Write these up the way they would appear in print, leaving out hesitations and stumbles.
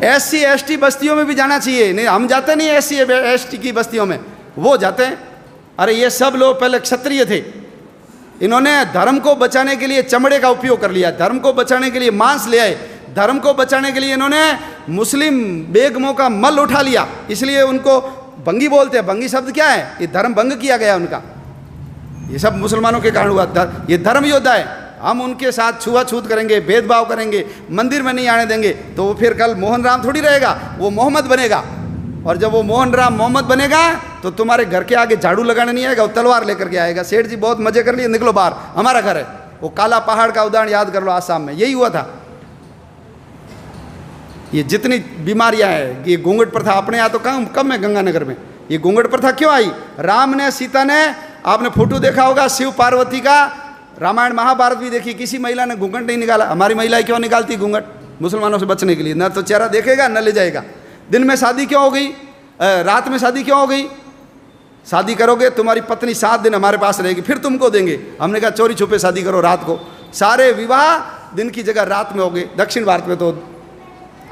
SC ST बस्तियों में भी जाना चाहिए। नहीं, हम जाते नहीं SC ST की बस्तियों में, वो जाते हैं। अरे ये सब लोग पहले क्षत्रिय थे, इन्होंने धर्म को बचाने के लिए चमड़े का उपयोग कर लिया, धर्म को बचाने के लिए मांस ले आए, धर्म को बचाने के लिए इन्होंने मुस्लिम बेगमों का मल उठा लिया, इसलिए उनको भंगी बोलते हैं। भंगी शब्द क्या है? ये धर्म भंग किया गया उनका। ये सब मुसलमानों के कारण हुआ। ये धर्म योद्धा है, हम उनके साथ छुआछूत करेंगे, भेदभाव करेंगे, मंदिर में नहीं आने देंगे, तो वो फिर कल मोहन राम थोड़ी रहेगा, वो मोहम्मद बनेगा। और जब वो मोहन राम मोहम्मद बनेगा तो तुम्हारे घर के आगे झाड़ू लगाने नहीं आएगा, वो तलवार लेकर के आएगा। सेठ जी बहुत मजे कर लिए, निकलो बाहर, हमारा घर है। वो काला पहाड़ का उदाहरण याद कर लो, आसाम में यही हुआ था। ये जितनी बीमारियां हैं, ये घूंघट प्रथा अपने यहाँ तो कम है गंगानगर में। ये घूंघट प्रथा क्यों आई? राम ने, सीता ने, आपने फोटो देखा होगा शिव पार्वती का, रामायण महाभारत भी देखी, किसी महिला ने घूंघट नहीं निकाला। हमारी महिलाएं क्यों निकालती घूंघट? मुसलमानों से बचने के लिए। न तो चेहरा देखेगा न ले जाएगा। दिन में शादी क्यों हो गई? रात में शादी क्यों हो गई? शादी करोगे तुम्हारी पत्नी 7 दिन हमारे पास रहेगी, फिर तुमको देंगे। हमने कहा चोरी छुपे शादी करो रात को। सारे विवाह दिन की जगह रात में हो गए। दक्षिण भारत में तो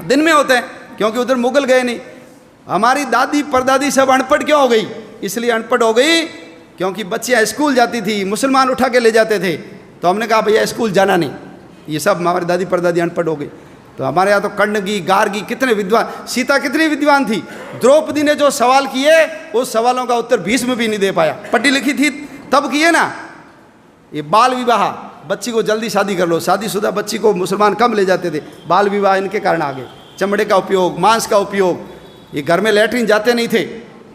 दिन में होते हैं, क्योंकि उधर मुगल गए नहीं। हमारी दादी परदादी सब अनपढ़ क्यों हो गई? इसलिए अनपढ़ हो गई क्योंकि बच्चियाँ स्कूल जाती थी, मुसलमान उठा के ले जाते थे, तो हमने कहा भैया स्कूल जाना नहीं। ये सब हमारी दादी परदादी अनपढ़ हो गई। तो हमारे यहाँ तो कण्णगी, गार्गी, कितने विद्वान, सीता कितनी विद्वान थी। द्रौपदी ने जो सवाल किए उस सवालों का उत्तर भीष्म भी नहीं दे पाया। पढ़ी लिखी थी तब किए ना। ये बाल विवाह, बच्ची को जल्दी शादी कर लो, शादीशुदा बच्ची को मुसलमान कम ले जाते थे। बाल विवाह इनके कारण आ गए। चमड़े का उपयोग, मांस का उपयोग। ये घर में लैट्रिन जाते नहीं थे,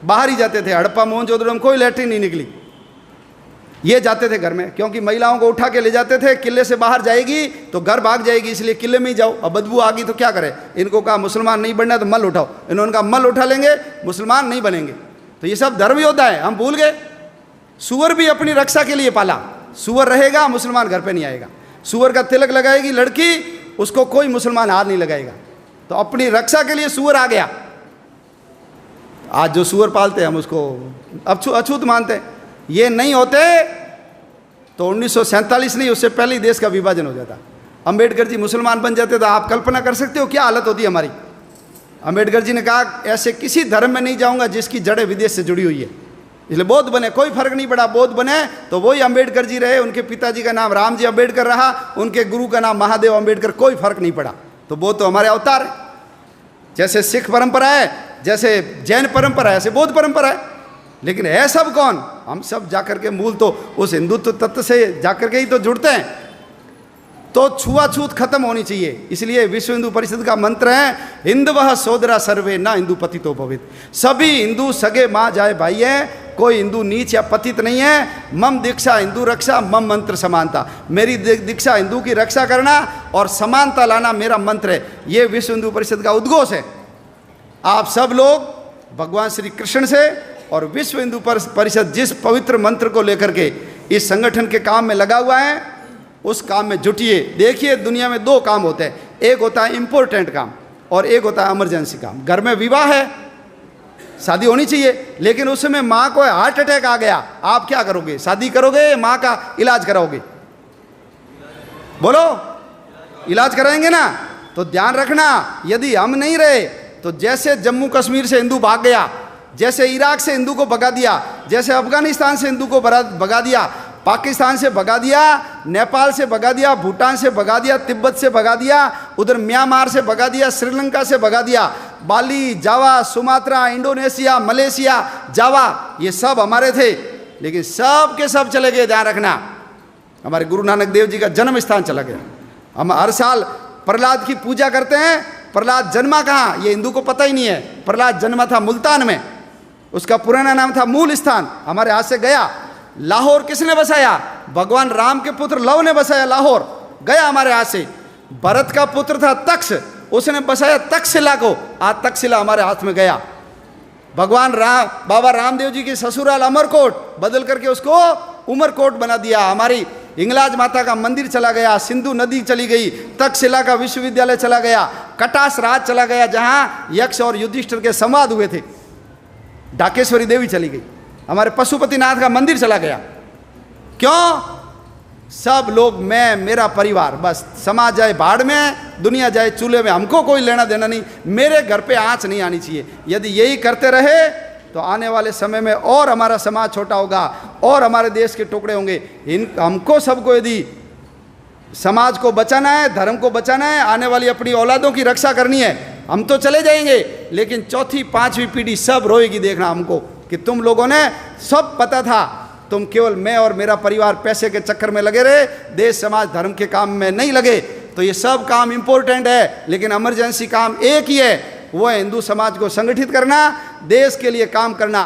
बाहर ही जाते थे। हड़प्पा मोहनजोदड़ो में कोई लैट्रिन नहीं निकली, ये जाते थे घर में, क्योंकि महिलाओं को उठा के ले जाते थे। किले से बाहर जाएगी तो घर भाग जाएगी, इसलिए किले में ही जाओ। अब बदबू आ गई तो क्या करें? इनको कहा मुसलमान नहीं बनना तो मल उठाओ। इन्होंने कहा मल उठा लेंगे, मुसलमान नहीं बनेंगे। तो ये सब धर्म योद्धा है, हम भूल गए। सुअर भी अपनी रक्षा के लिए पाला। सुअर रहेगा, मुसलमान घर पे नहीं आएगा। सुअर का तिलक लगाएगी लड़की, उसको कोई मुसलमान हाथ नहीं लगाएगा। तो अपनी रक्षा के लिए सुअर आ गया। आज जो सुअर पालते हैं हम उसको अछूत मानते हैं। ये नहीं होते तो 1947 नहीं, उससे पहले ही देश का विभाजन हो जाता। अंबेडकर जी मुसलमान बन जाते तो आप कल्पना कर सकते हो क्या हालत होती हमारी। अंबेडकर जी ने कहा ऐसे किसी धर्म में नहीं जाऊंगा जिसकी जड़ें विदेश से जुड़ी हुई है, इसलिए बौद्ध बने। कोई फर्क नहीं पड़ा, बौद्ध बने तो वही अंबेडकर जी रहे। उनके पिताजी का नाम रामजी अंबेडकर रहा, उनके गुरु का नाम महादेव अंबेडकर, कोई फर्क नहीं पड़ा। तो बौद्ध तो हमारे अवतार है। जैसे सिख परंपरा है, जैसे जैन परंपरा है, ऐसे बौद्ध परंपरा है। लेकिन है सब कौन? हम सब जाकर के मूल तो उस हिंदुत्व तत्व से जाकर के ही तो जुड़ते हैं। तो छुआछूत खत्म होनी चाहिए। इसलिए विश्व हिंदू परिषद का मंत्र है हिंदवः सोदरा सर्वे न हिंदू पतितो भवेत्। सभी हिंदू सगे माँ जाए भाई हैं, कोई हिंदू नीच या पतित नहीं है। मम दीक्षा हिंदू रक्षा, मम मंत्र समानता। मेरी दीक्षा हिंदू की रक्षा करना और समानता लाना मेरा मंत्र है। ये विश्व हिंदू परिषद का उद्घोष है। आप सब लोग भगवान श्री कृष्ण से और विश्व हिंदू परिषद जिस पवित्र मंत्र को लेकर के इस संगठन के काम में लगा हुआ है, उस काम में जुटिए। देखिए दुनिया में 2 काम होते हैं, एक होता है इम्पोर्टेंट काम और एक होता है इमरजेंसी काम। घर में विवाह है, शादी होनी चाहिए, लेकिन उस समय माँ को हार्ट अटैक आ गया, आप क्या करोगे? शादी करोगे, माँ का इलाज कराओगे? बोलो, इलाज कराएंगे ना? तो ध्यान रखना, यदि हम नहीं रहे तो जैसे जम्मू कश्मीर से हिंदू भाग गया, जैसे इराक से हिंदू को भगा दिया, जैसे अफगानिस्तान से हिंदू को भगा दिया, पाकिस्तान से भगा दिया, नेपाल से भगा दिया, भूटान से भगा दिया, तिब्बत से भगा दिया, उधर म्यांमार से भगा दिया, श्रीलंका से भगा दिया, बाली, जावा, सुमात्रा, इंडोनेशिया, मलेशिया, जावा, ये सब हमारे थे, लेकिन सब के सब चले गए। ध्यान रखना, हमारे गुरु नानक देव जी का जन्म स्थान चला गया। हम हर साल प्रहलाद की पूजा करते हैं। प्रहलाद जन्मा कहाँ, ये हिंदू को पता ही नहीं है। प्रहलाद जन्मा था मुल्तान में, उसका पुराना नाम था मूल स्थान, हमारे हाथ से गया। लाहौर किसने बसाया? भगवान राम के पुत्र लव ने बसाया। लाहौर गया हमारे हाथ से। भरत का पुत्र था तक्ष, उसने बसाया तक्षशिला को, आज तक्षशिला हमारे हाथ में गया। भगवान राम, बाबा रामदेव जी की ससुराल अमरकोट बदल करके उसको उमरकोट बना दिया। हमारी हिंगलाज माता का मंदिर चला गया, सिंधु नदी चली गई, तक्षशिला का विश्वविद्यालय चला गया, कटास राज चला गया जहाँ यक्ष और युधिष्ठिर के संवाद हुए थे, ढाकेश्वरी देवी चली गई, हमारे पशुपतिनाथ का मंदिर चला गया। क्यों? सब लोग, मैं, मेरा परिवार, बस समाज जाए भाड़ में, दुनिया जाए चूल्हे में, हमको कोई लेना देना नहीं, मेरे घर पे आँच नहीं आनी चाहिए। यदि यही करते रहे तो आने वाले समय में और हमारा समाज छोटा होगा और हमारे देश के टुकड़े होंगे। हमको सबको यदि समाज को बचाना है, धर्म को बचाना है, आने वाली अपनी औलादों की रक्षा करनी है, हम तो चले जाएंगे, लेकिन चौथी पांचवी पीढ़ी सब रोएगी देखना हमको कि तुम लोगों ने सब पता था, तुम केवल मैं और मेरा परिवार पैसे के चक्कर में लगे रहे, देश समाज धर्म के काम में नहीं लगे। तो ये सब काम इंपॉर्टेंट है, लेकिन इमरजेंसी काम एक ही है, वो है हिंदू समाज को संगठित करना, देश के लिए काम करना।